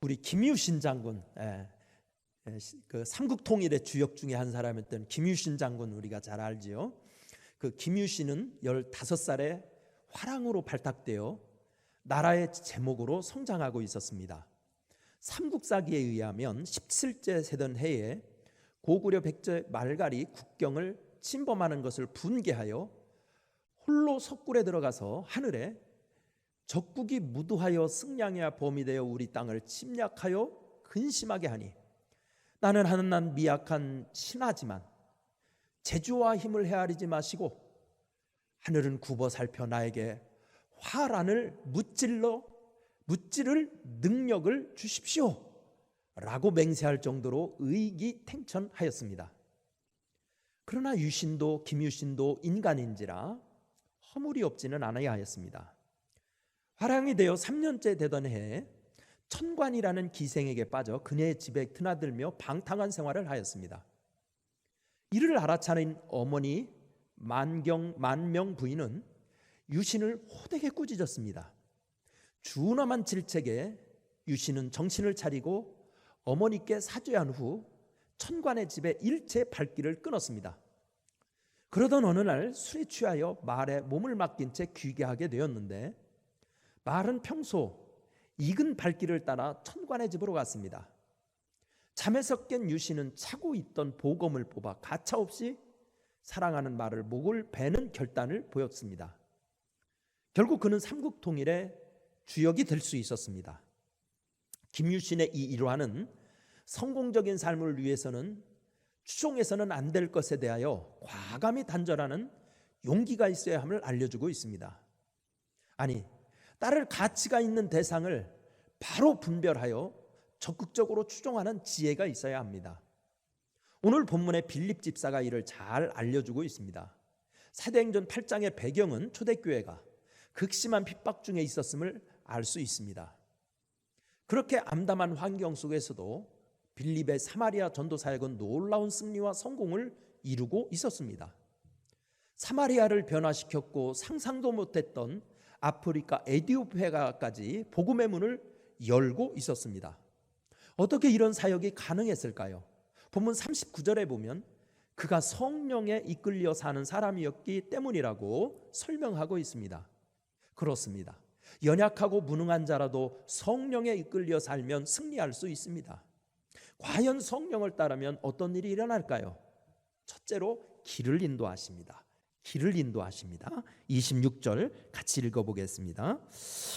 우리 김유신 장군, 그 삼국통일의 주역 중에 한 사람이었던 김유신 장군 우리가 잘 알지요. 그 김유신은 15살에 화랑으로 발탁되어 나라의 제목으로 성장하고 있었습니다. 삼국사기에 의하면 17제 세던 해에 고구려 백제 말갈이 국경을 침범하는 것을 분개하여 홀로 석굴에 들어가서 하늘에 적국이 무도하여 승량이야 범이 되어 우리 땅을 침략하여 근심하게 하니 나는 하늘난 미약한 신하지만 재주와 힘을 헤아리지 마시고 하늘은 굽어 살펴 나에게 화란을 무찌를 능력을 주십시오 라고 맹세할 정도로 의기탱천하였습니다. 그러나 유신도 김유신도 인간인지라 허물이 없지는 않아야 하였습니다. 화랑이 되어 3년째 되던 해에 천관이라는 기생에게 빠져 그녀의 집에 드나들며 방탕한 생활을 하였습니다. 이를 알아차린 어머니 만명 부인은 유신을 호되게 꾸짖었습니다. 준엄한 질책에 유신은 정신을 차리고 어머니께 사죄한 후 천관의 집에 일체 발길을 끊었습니다. 그러던 어느 날 술에 취하여 말에 몸을 맡긴 채 귀개하게 되었는데 말은 평소 익은 발길을 따라 천관의 집으로 갔습니다. 잠에서 깬 유신은 차고 있던 보검을 뽑아 가차없이 사랑하는 말을 목을 베는 결단을 보였습니다. 결국 그는 삼국통일의 주역이 될 수 있었습니다. 김유신의 이 일화는 성공적인 삶을 위해서는 추종해서는 안 될 것에 대하여 과감히 단절하는 용기가 있어야 함을 알려주고 있습니다. 아니, 따를 가치가 있는 대상을 바로 분별하여 적극적으로 추종하는 지혜가 있어야 합니다. 오늘 본문의 빌립 집사가 이를 잘 알려주고 있습니다. 사도행전 8장의 배경은 초대교회가 극심한 핍박 중에 있었음을 알 수 있습니다. 그렇게 암담한 환경 속에서도 빌립의 사마리아 전도 사역은 놀라운 승리와 성공을 이루고 있었습니다. 사마리아를 변화시켰고 상상도 못했던 아프리카 에티오피아까지 복음의 문을 열고 있었습니다. 어떻게 이런 사역이 가능했을까요? 본문 39절에 보면 그가 성령에 이끌려 사는 사람이었기 때문이라고 설명하고 있습니다. 그렇습니다. 연약하고 무능한 자라도 성령에 이끌려 살면 승리할 수 있습니다. 과연 성령을 따르면 어떤 일이 일어날까요? 첫째로 길을 인도하십니다. 26절 같이 읽어보겠습니다.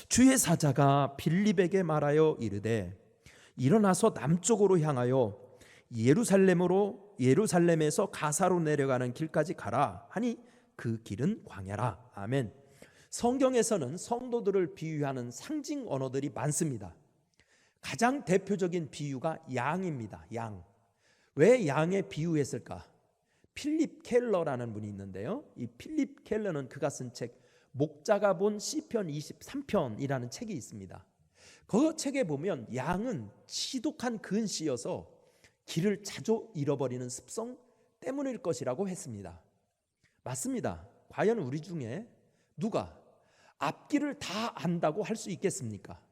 주의 사자가 빌립에게 말하여 이르되 일어나서 남쪽으로 향하여 예루살렘에서 가사로 내려가는 길까지 가라 하니 그 길은 광야라. 아멘. 성경에서는 성도들을 비유하는 상징 언어들이 많습니다. 가장 대표적인 비유가 양입니다. 양. 왜 양에 비유했을까? 필립 켈러라는 분이 있는데요. 이 필립 켈러는 그가 쓴 책 목자가 본 시편 23편이라는 책이 있습니다. 그 책에 보면 양은 지독한 근시여서 길을 자주 잃어버리는 습성 때문일 것이라고 했습니다. 맞습니다. 과연 우리 중에 누가 앞길을 다 안다고 할 수 있겠습니까?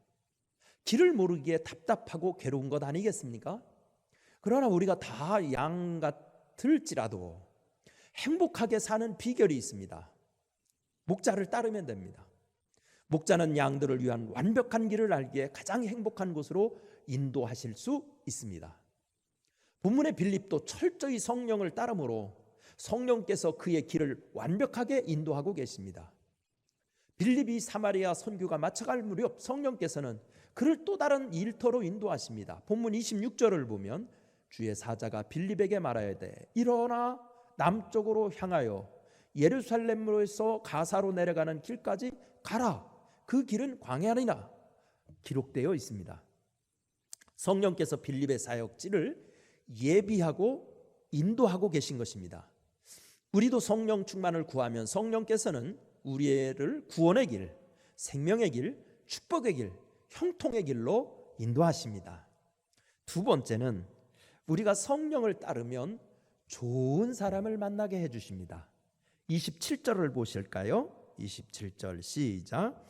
길을 모르기에 답답하고 괴로운 것 아니겠습니까? 그러나 우리가 다 양 같을지라도 행복하게 사는 비결이 있습니다. 목자를 따르면 됩니다. 목자는 양들을 위한 완벽한 길을 알기에 가장 행복한 곳으로 인도하실 수 있습니다. 본문의 빌립도 철저히 성령을 따르므로 성령께서 그의 길을 완벽하게 인도하고 계십니다. 빌립이 사마리아 선교가 마쳐갈 무렵 성령께서는 그를 또 다른 일터로 인도하십니다. 본문 26절을 보면 주의 사자가 빌립에게 말하여되 일어나 남쪽으로 향하여 예루살렘으로서 가사로 내려가는 길까지 가라. 그 길은 광야니라 기록되어 있습니다. 성령께서 빌립의 사역지를 예비하고 인도하고 계신 것입니다. 우리도 성령 충만을 구하면 성령께서는 우리를 구원의 길, 생명의 길, 축복의 길, 형통의 길로 인도하십니다. 두 번째는 우리가 성령을 따르면 좋은 사람을 만나게 해주십니다. 27절을 보실까요? 27절 시작.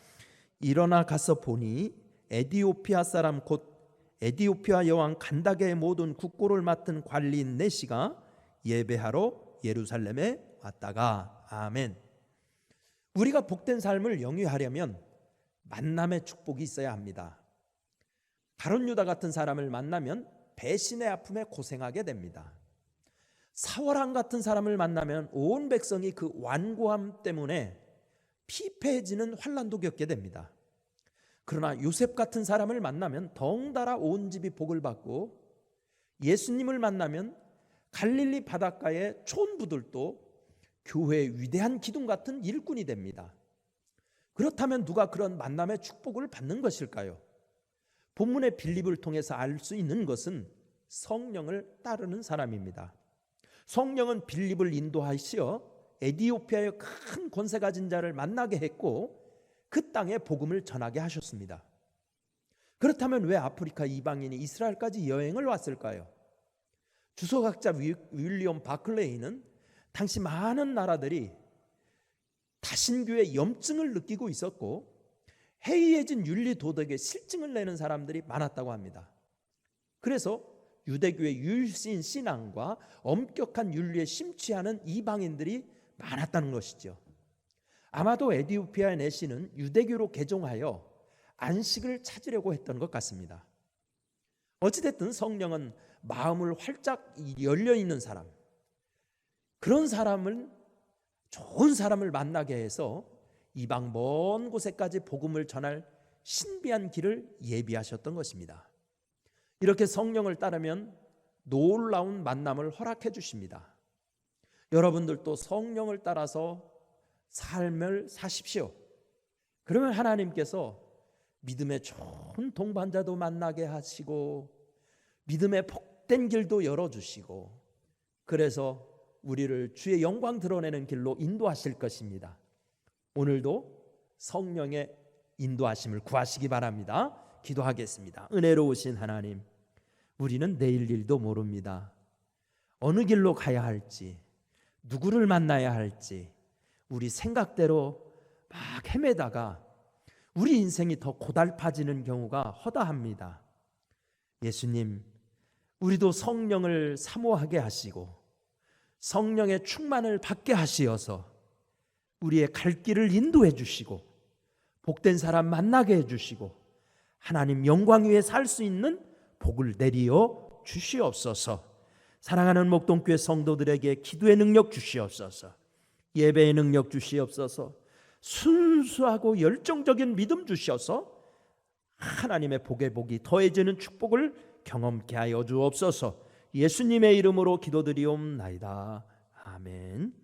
일어나 가서 보니 에디오피아 사람 곧 에디오피아 여왕 간다게의 모든 국고를 맡은 관리인 네시가 예배하러 예루살렘에 왔다가. 아멘. 우리가 복된 삶을 영위하려면 만남의 축복이 있어야 합니다. 가룟 유다 같은 사람을 만나면 배신의 아픔에 고생하게 됩니다. 사월왕 같은 사람을 만나면 온 백성이 그 완고함 때문에 피폐해지는 환난도 겪게 됩니다. 그러나 요셉 같은 사람을 만나면 덩달아 온 집이 복을 받고, 예수님을 만나면 갈릴리 바닷가의 촌부들도 교회의 위대한 기둥 같은 일꾼이 됩니다. 그렇다면 누가 그런 만남의 축복을 받는 것일까요? 본문의 빌립을 통해서 알 수 있는 것은 성령을 따르는 사람입니다. 성령은 빌립을 인도하시어 에디오피아의 큰 권세 가진 자를 만나게 했고 그 땅에 복음을 전하게 하셨습니다. 그렇다면 왜 아프리카 이방인이 이스라엘까지 여행을 왔을까요? 주석학자 윌리엄 바클레이는 당시 많은 나라들이 다신교의 염증을 느끼고 있었고 해이해진 윤리 도덕에 실증을 내는 사람들이 많았다고 합니다. 그래서 유대교의 유일신 신앙과 엄격한 윤리에 심취하는 이방인들이 많았다는 것이죠. 아마도 에디오피아의 내시는 유대교로 개종하여 안식을 찾으려고 했던 것 같습니다. 어찌됐든 성령은 마음을 활짝 열려 있는 사람, 그런 사람은 좋은 사람을 만나게 해서 이방 먼 곳에까지 복음을 전할 신비한 길을 예비하셨던 것입니다. 이렇게 성령을 따르면 놀라운 만남을 허락해 주십니다. 여러분들도 성령을 따라서 삶을 사십시오. 그러면 하나님께서 믿음의 좋은 동반자도 만나게 하시고 믿음의 복된 길도 열어주시고, 그래서 우리를 주의 영광 드러내는 길로 인도하실 것입니다. 오늘도 성령의 인도하심을 구하시기 바랍니다. 기도하겠습니다. 은혜로우신 하나님, 우리는 내일 일도 모릅니다. 어느 길로 가야 할지, 누구를 만나야 할지 우리 생각대로 막 헤매다가 우리 인생이 더 고달파지는 경우가 허다합니다. 예수님, 우리도 성령을 사모하게 하시고 성령의 충만을 받게 하시어서 우리의 갈 길을 인도해 주시고 복된 사람 만나게 해주시고 하나님 영광 위에 살 수 있는 복을 내리어 주시옵소서. 사랑하는 목동교회 성도들에게 기도의 능력 주시옵소서. 예배의 능력 주시옵소서. 순수하고 열정적인 믿음 주셔서 하나님의 복의 복이 더해지는 축복을 경험케 하여 주옵소서. 예수님의 이름으로 기도드리옵나이다. 아멘.